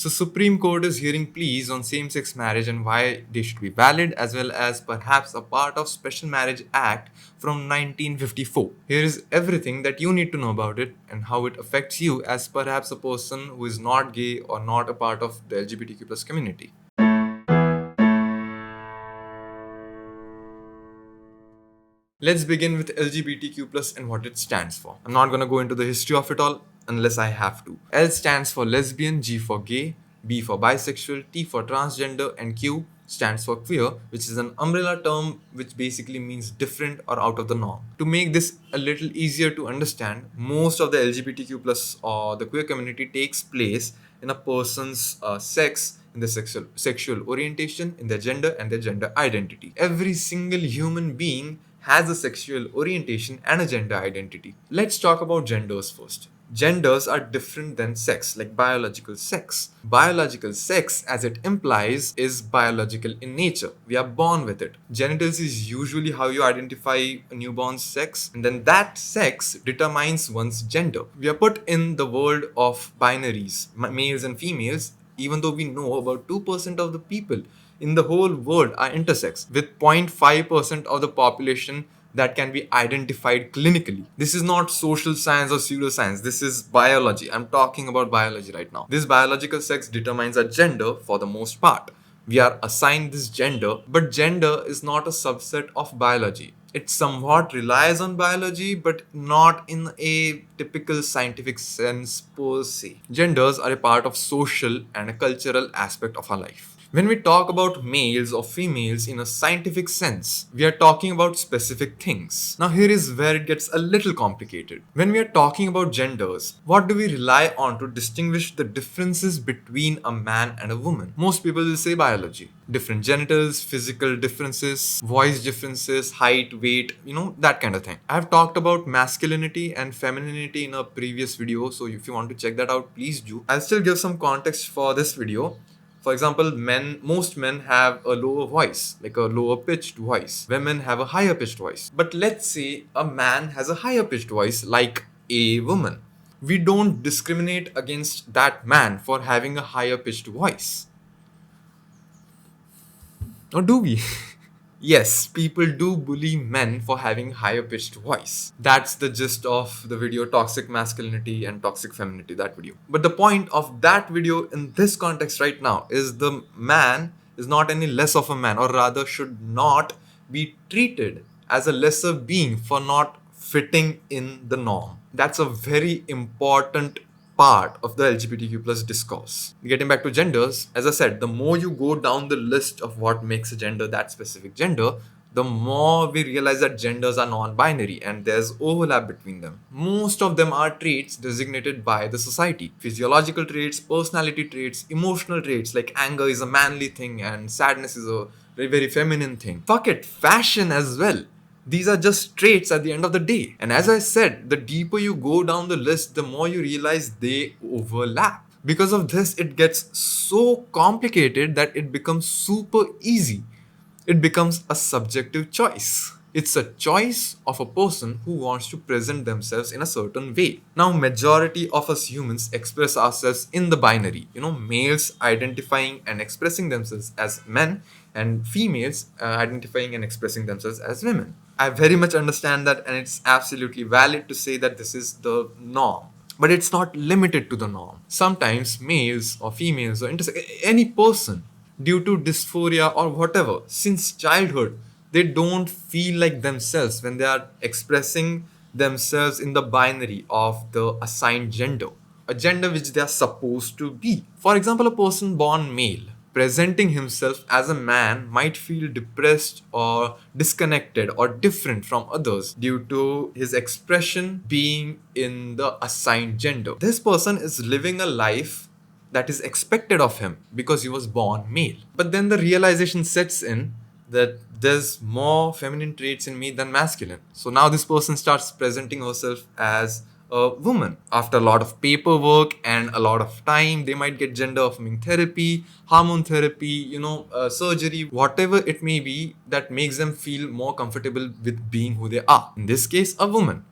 So Supreme Court is hearing pleas on same-sex marriage and why they should be valid, as well as perhaps a part of Special Marriage Act from 1954. Here is everything that you need to know about it and how it affects you as perhaps a person who is not gay or not a part of the LGBTQ plus community. Let's begin with LGBTQ plus and what it stands for. I'm not gonna go into the history of it all unless I have to. L stands for lesbian, G for gay, B for bisexual, T for transgender, and Q stands for queer, which is an umbrella term which basically means different or out of the norm. To make this a little easier to understand, most of the LGBTQ plus or the queer community takes place in a person's sex, in their sexual orientation, in their gender, and their gender identity. Every single human being has a sexual orientation and a gender identity. Let's talk about genders first. Genders are different than sex, like biological sex. Biological sex, as it implies, is biological in nature. We are born with it. Genitals is usually how you identify a newborn's sex, and then that sex determines one's gender. We are put in the world of binaries, males and females, even though we know about 2% of the people in the whole world are intersex, with 0.5% of the population that can be identified clinically. This is not social science or pseudoscience. This is biology. I'm talking about biology right now. This biological sex determines our gender for the most part. We are assigned this gender, but gender is not a subset of biology. It somewhat relies on biology, but not in a typical scientific sense per se. Genders are a part of social and a cultural aspect of our life. When we talk about males or females in a scientific sense, we are talking about specific things. Now, here is where it gets a little complicated. When we are talking about genders, what do we rely on to distinguish the differences between a man and a woman? Most people will say biology. Different genitals, physical differences, voice differences, height, weight, that kind of thing. I've talked about masculinity and femininity in a previous video, so if you want to check that out, please do. I'll still give some context for this video. For example, most men have a lower voice, like a lower pitched voice. Women have a higher pitched voice. But let's say a man has a higher pitched voice like a woman. We don't discriminate against that man for having a higher pitched voice. Or do we? Yes, people do bully men for having higher pitched voice. That's the gist of the video Toxic Masculinity and Toxic Femininity, that video. But the point of that video in this context right now is the man is not any less of a man, or rather should not be treated as a lesser being for not fitting in the norm. That's a very important part of the LGBTQ plus discourse. Getting back to genders, as I said, the more you go down the list of what makes a gender that specific gender, the more we realize that genders are non-binary and there's overlap between them. Most of them are traits designated by the society. Physiological traits, personality traits, emotional traits, like anger is a manly thing and sadness is a very, very feminine thing. Fuck it, fashion as well. These are just traits at the end of the day. And as I said, the deeper you go down the list, the more you realize they overlap. Because of this, it gets so complicated that it becomes super easy. It becomes a subjective choice. It's a choice of a person who wants to present themselves in a certain way. Now, majority of us humans express ourselves in the binary. Males identifying and expressing themselves as men and females identifying and expressing themselves as women. I very much understand that, and it's absolutely valid to say that this is the norm. But it's not limited to the norm. Sometimes males or females or any person, due to dysphoria or whatever, since childhood, they don't feel like themselves when they are expressing themselves in the binary of the assigned gender, a gender which they are supposed to be. For example, a person born male presenting himself as a man might feel depressed or disconnected or different from others due to his expression being in the assigned gender. This person is living a life that is expected of him because he was born male. But then the realization sets in that there's more feminine traits in me than masculine. So now this person starts presenting herself as a woman. After a lot of paperwork and a lot of time, they might get gender affirming therapy, hormone therapy, surgery, whatever it may be that makes them feel more comfortable with being who they are. In this case, a woman.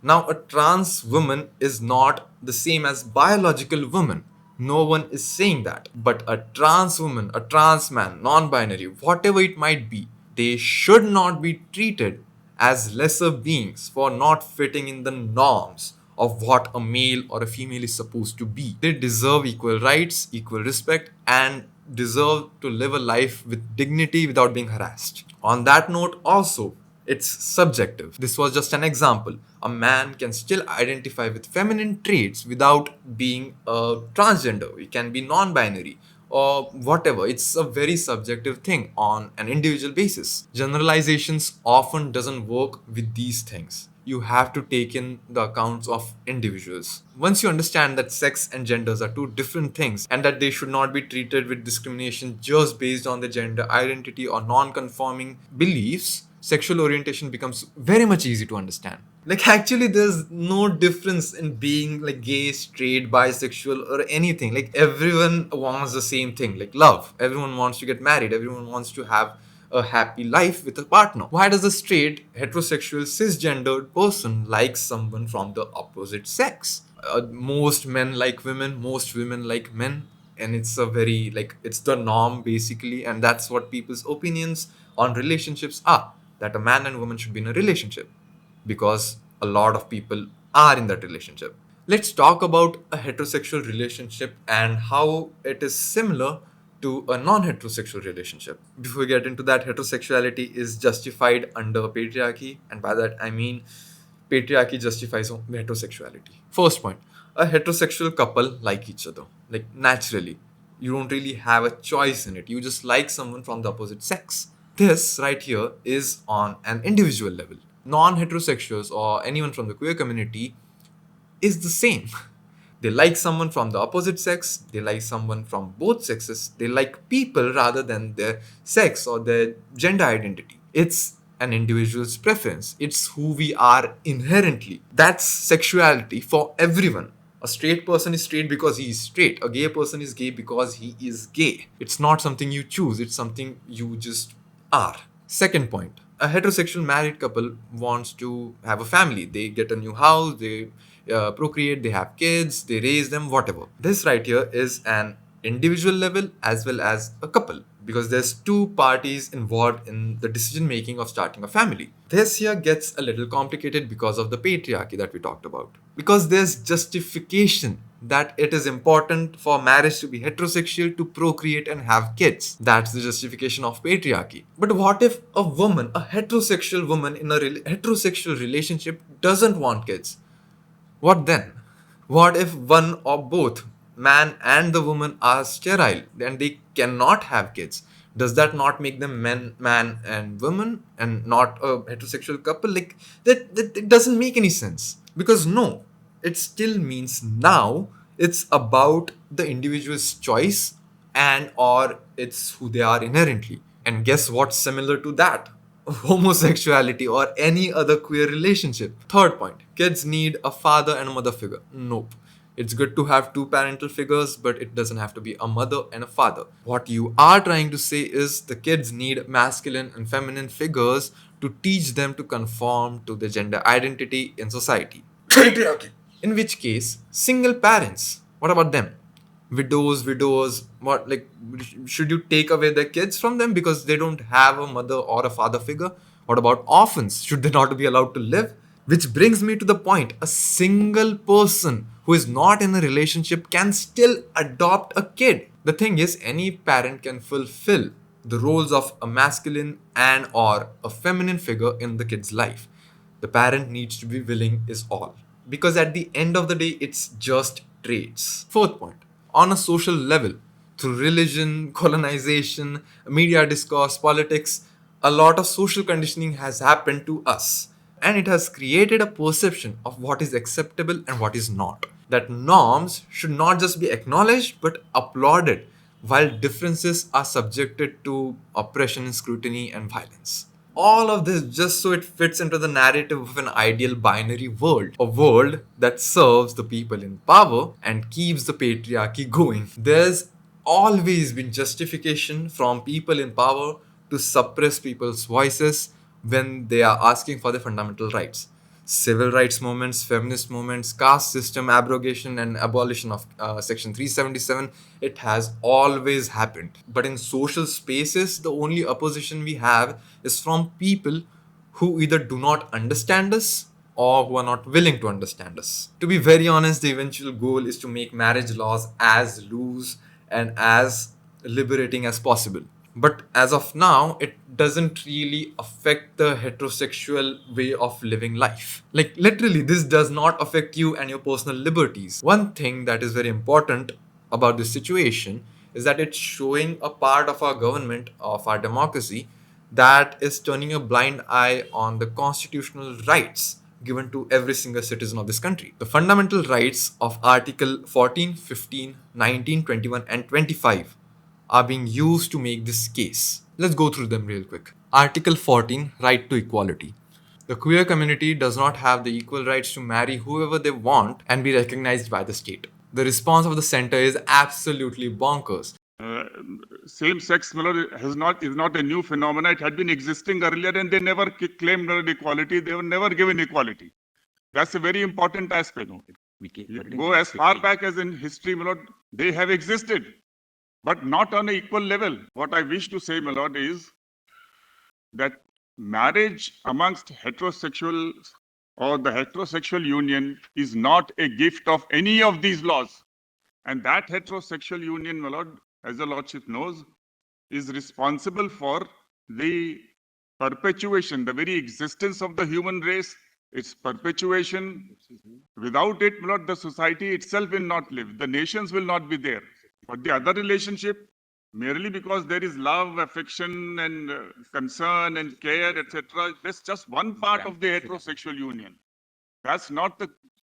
Now, a trans woman is not the same as biological woman. No one is saying that. But a trans woman, a trans man, non binary, whatever it might be, they should not be treated as lesser beings for not fitting in the norms of what a male or a female is supposed to be. They deserve equal rights, equal respect, and deserve to live a life with dignity without being harassed. On that note, also, it's subjective. This was just an example. A man can still identify with feminine traits without being a transgender. He can be non binary or whatever. It's a very subjective thing on an individual basis. Generalizations often doesn't work with these things. You have to take in the accounts of individuals. Once you understand that sex and genders are two different things and that they should not be treated with discrimination just based on the gender identity or non-conforming beliefs, sexual orientation becomes very much easy to understand. Like, actually, there's no difference in being like gay, straight, bisexual, or anything. Like, everyone wants the same thing, like love. Everyone wants to get married, everyone wants to have a happy life with a partner. Why does a straight, heterosexual, cisgendered person like someone from the opposite sex? Most men like women, most women like men, and it's a very, like, it's the norm basically, and that's what people's opinions on relationships are, that a man and woman should be in a relationship because a lot of people are in that relationship. Let's talk about a heterosexual relationship and how it is similar to a non-heterosexual relationship. Before we get into that, heterosexuality is justified under patriarchy, and by that I mean patriarchy justifies heterosexuality. First point, a heterosexual couple like each other, like naturally. You don't really have a choice in it. You just like someone from the opposite sex. This right here is on an individual level. Non-heterosexuals or anyone from the queer community is the same. They like someone from the opposite sex, they like someone from both sexes, they like people rather than their sex or their gender identity. It's an individual's preference, it's who we are inherently. That's sexuality for everyone. A straight person is straight because he is straight. A gay person is gay because he is gay. It's not something you choose, it's something you just are. Second point, a heterosexual married couple wants to have a family. They get a new house, they procreate, they have kids, they raise them, whatever. This right here is an individual level as well as a couple, because there's two parties involved in the decision making of starting a family. This here gets a little complicated because of the patriarchy that we talked about. Because there's justification that it is important for marriage to be heterosexual to procreate and have kids. That's the justification of patriarchy. But what if a woman, a heterosexual woman in a heterosexual relationship doesn't want kids? What then? What if one or both, man and the woman, are sterile and they cannot have kids? Does that not make them man and woman and not a heterosexual couple? Like, that it doesn't make any sense. Because no, it still means now it's about the individual's choice and or it's who they are inherently. And guess what's similar to that? Homosexuality or any other queer relationship. Third point, kids need a father and a mother figure. Nope. It's good to have two parental figures, but it doesn't have to be a mother and a father. What you are trying to say is the kids need masculine and feminine figures to teach them to conform to the gender identity in society. Patriarchy. In which case, single parents, what about them? Widows, what, like, should you take away their kids from them because they don't have a mother or a father figure? What about orphans? Should they not be allowed to live? Which brings me to the point, a single person who is not in a relationship can still adopt a kid. The thing is, any parent can fulfill the roles of a masculine and or a feminine figure in the kid's life. The parent needs to be willing is all. Because at the end of the day, it's just traits. Fourth point, on a social level, through religion, colonization, media discourse, politics, a lot of social conditioning has happened to us. And it has created a perception of what is acceptable and what is not. That norms should not just be acknowledged but applauded, while differences are subjected to oppression, scrutiny, and violence. All of this just so it fits into the narrative of an ideal binary world, a world that serves the people in power and keeps the patriarchy going. There's always been justification from people in power to suppress people's voices when they are asking for their fundamental rights. civil rights movements, feminist movements, caste system abrogation and abolition of Section 377. It has always happened. But in social spaces, the only opposition we have is from people who either do not understand us or who are not willing to understand us. To be very honest, the eventual goal is to make marriage laws as loose and as liberating as possible. But as of now, it doesn't really affect the heterosexual way of living life. Like, literally, this does not affect you and your personal liberties. One thing that is very important about this situation is that it's showing a part of our government, of our democracy, that is turning a blind eye on the constitutional rights given to every single citizen of this country. The fundamental rights of Article 14, 15, 19, 21, and 25 are being used to make this case. Let's go through them real quick. Article 14, right to equality. The queer community does not have the equal rights to marry whoever they want and be recognized by the state. The response of the center is absolutely bonkers. Same-sex marriage is not a new phenomenon. It had been existing earlier, and they never claimed equality. They were never given equality. That's a very important aspect. Go as far back as in history, my lord, they have existed, but not on an equal level. What I wish to say, my lord, is that marriage amongst heterosexuals or the heterosexual union is not a gift of any of these laws. And that heterosexual union, my lord, as the Lordship knows, is responsible for the perpetuation, the very existence of the human race, its perpetuation. Without it, my lord, the society itself will not live. The nations will not be there. But the other relationship, merely because there is love, affection, and concern and care, etc., that's just one part of the heterosexual union. That's not the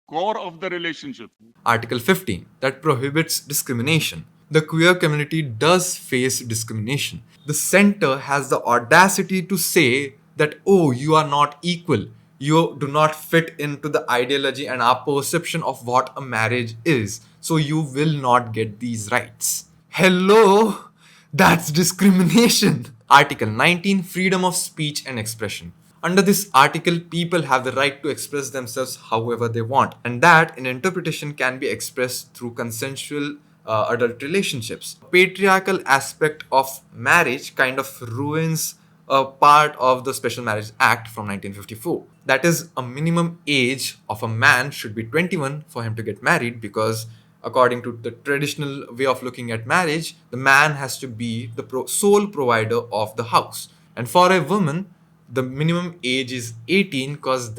core of the relationship. Article 15, that prohibits discrimination. The queer community does face discrimination. The center has the audacity to say that, oh, you are not equal. You do not fit into the ideology and our perception of what a marriage is. So you will not get these rights. Hello? That's discrimination. Article 19, freedom of speech and expression. Under this article, people have the right to express themselves however they want, and that in interpretation can be expressed through consensual adult relationships. Patriarchal aspect of marriage kind of ruins a part of the Special Marriage Act from 1954. That is, a minimum age of a man should be 21 for him to get married, because according to the traditional way of looking at marriage, the man has to be the sole provider of the house. And for a woman, the minimum age is 18 because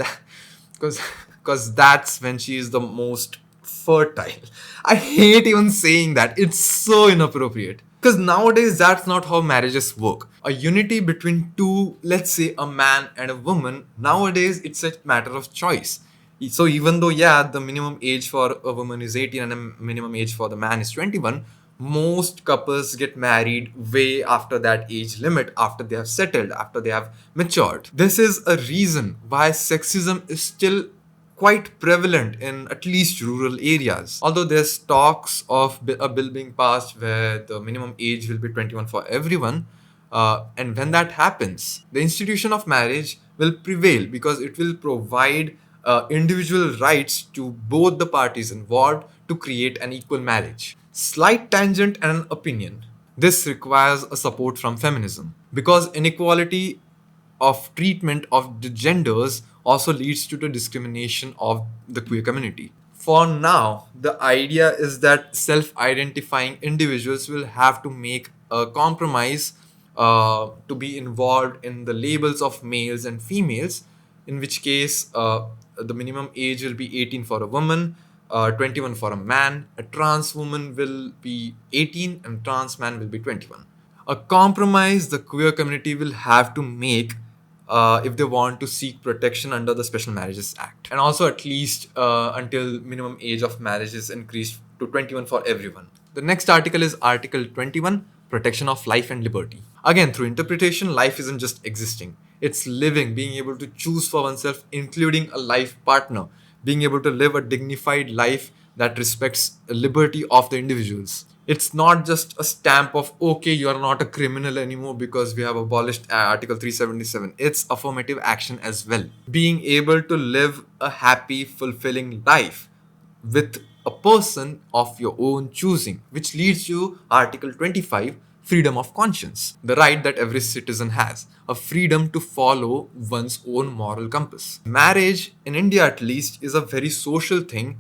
that's when she is the most fertile. I hate even saying that. It's so inappropriate. Because nowadays, that's not how marriages work. A unity between two, let's say a man and a woman, nowadays it's a matter of choice. So even though, yeah, the minimum age for a woman is 18 and the minimum age for the man is 21, most couples get married way after that age limit, after they have settled, after they have matured. This is a reason why sexism is still quite prevalent in at least rural areas. Although there's talks of a bill being passed where the minimum age will be 21 for everyone, and when that happens, the institution of marriage will prevail because it will provide individual rights to both the parties involved to create an equal marriage. Slight tangent and an opinion. This requires a support from feminism because inequality of treatment of the genders also leads to the discrimination of the queer community. For now, the idea is that self-identifying individuals will have to make a compromise to be involved in the labels of males and females, in which case the minimum age will be 18 for a woman, 21 for a man, a trans woman will be 18 and trans man will be 21. A compromise the queer community will have to make if they want to seek protection under the Special Marriages Act. And also at least until minimum age of marriage is increased to 21 for everyone. The next article is Article 21, protection of life and liberty. Again, through interpretation, life isn't just existing. It's living, being able to choose for oneself, including a life partner, being able to live a dignified life that respects the liberty of the individuals. It's not just a stamp of, okay, you are not a criminal anymore because we have abolished Article 377. It's affirmative action as well. Being able to live a happy, fulfilling life with a person of your own choosing, which leads to Article 25, freedom of conscience, the right that every citizen has, a freedom to follow one's own moral compass. Marriage, in India at least, is a very social thing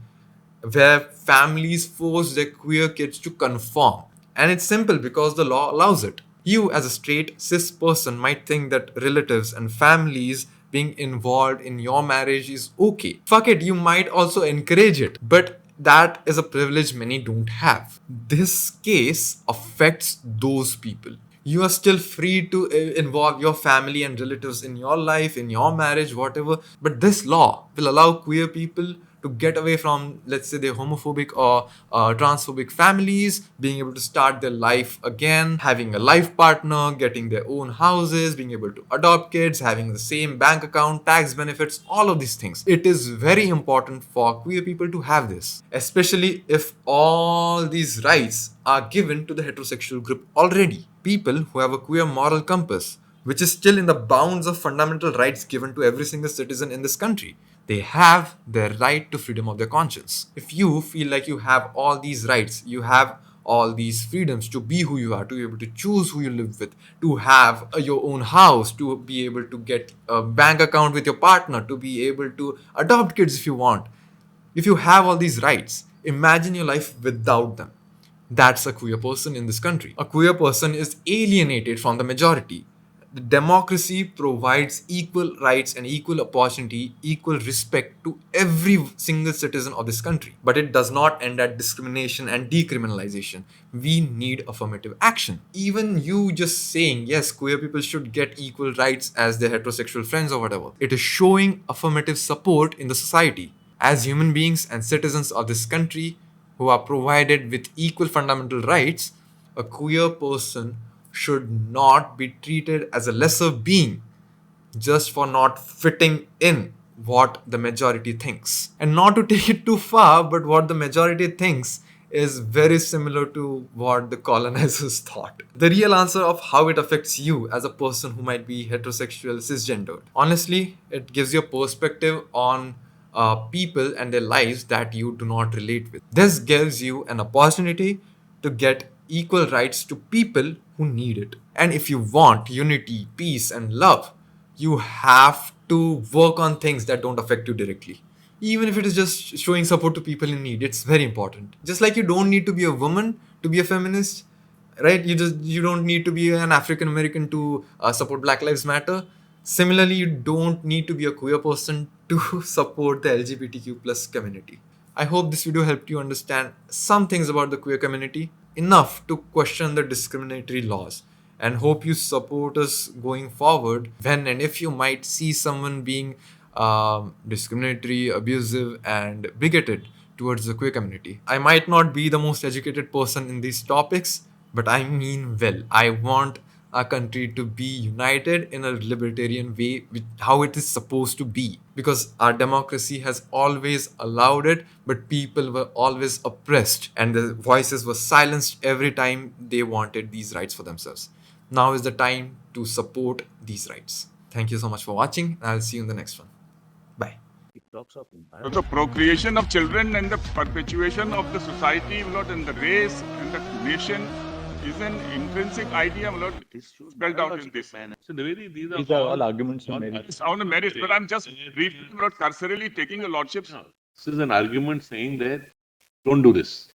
where families force their queer kids to conform. And it's simple because the law allows it. You, as a straight cis person, might think that relatives and families being involved in your marriage is okay. Fuck it, you might also encourage it. But that is a privilege many don't have. This case affects those people. You are still free to involve your family and relatives in your life, in your marriage, whatever. But this law will allow queer people to get away from, let's say, their homophobic or transphobic families, being able to start their life again, having a life partner, getting their own houses, being able to adopt kids, having the same bank account, tax benefits, all of these things. It is very important for queer people to have this, especially if all these rights are given to the heterosexual group already. People who have a queer moral compass, which is still in the bounds of fundamental rights given to every single citizen in this country. They have their right to freedom of their conscience. If you feel like you have all these rights, you have all these freedoms to be who you are, to be able to choose who you live with, to have your own house, to be able to get a bank account with your partner, to be able to adopt kids if you want. If you have all these rights, imagine your life without them. That's a queer person in this country. A queer person is alienated from the majority. The democracy provides equal rights and equal opportunity, equal respect to every single citizen of this country. But it does not end at discrimination and decriminalization. We need affirmative action. Even you just saying, yes, queer people should get equal rights as their heterosexual friends or whatever, it is showing affirmative support in the society. As human beings and citizens of this country who are provided with equal fundamental rights, a queer person should not be treated as a lesser being just for not fitting in what the majority thinks. And not to take it too far, but what the majority thinks is very similar to what the colonizers thought. The real answer of how it affects you as a person who might be heterosexual, cisgendered. Honestly, it gives you a perspective on people and their lives that you do not relate with. This gives you an opportunity to get equal rights to people who need it. And if you want unity, peace, and love, you have to work on things that don't affect you directly. Even if it is just showing support to people in need, it's very important. Just like you don't need to be a woman to be a feminist, right? You don't need to be an African American to support Black Lives Matter. Similarly, you don't need to be a queer person to support the LGBTQ plus community. I hope this video helped you understand some things about the queer community, enough to question the discriminatory laws, and hope you support us going forward when and if you might see someone being discriminatory, abusive, and bigoted towards the queer community. I might not be the most educated person in these topics, but I mean well. I want our country to be united in a libertarian way, with how it is supposed to be. Because our democracy has always allowed it, but people were always oppressed and the voices were silenced every time they wanted these rights for themselves. Now is the time to support these rights. Thank you so much for watching. I'll see you in the next one. Bye. So the procreation of children and the perpetuation of the society, Lord, and the race and the nation is an intrinsic idea, Lord, spelled out in this. So these These are all arguments on merit. It's on the merits, but I'm just briefly, Lord, cursorily taking a lordship. This is an argument saying that don't do this.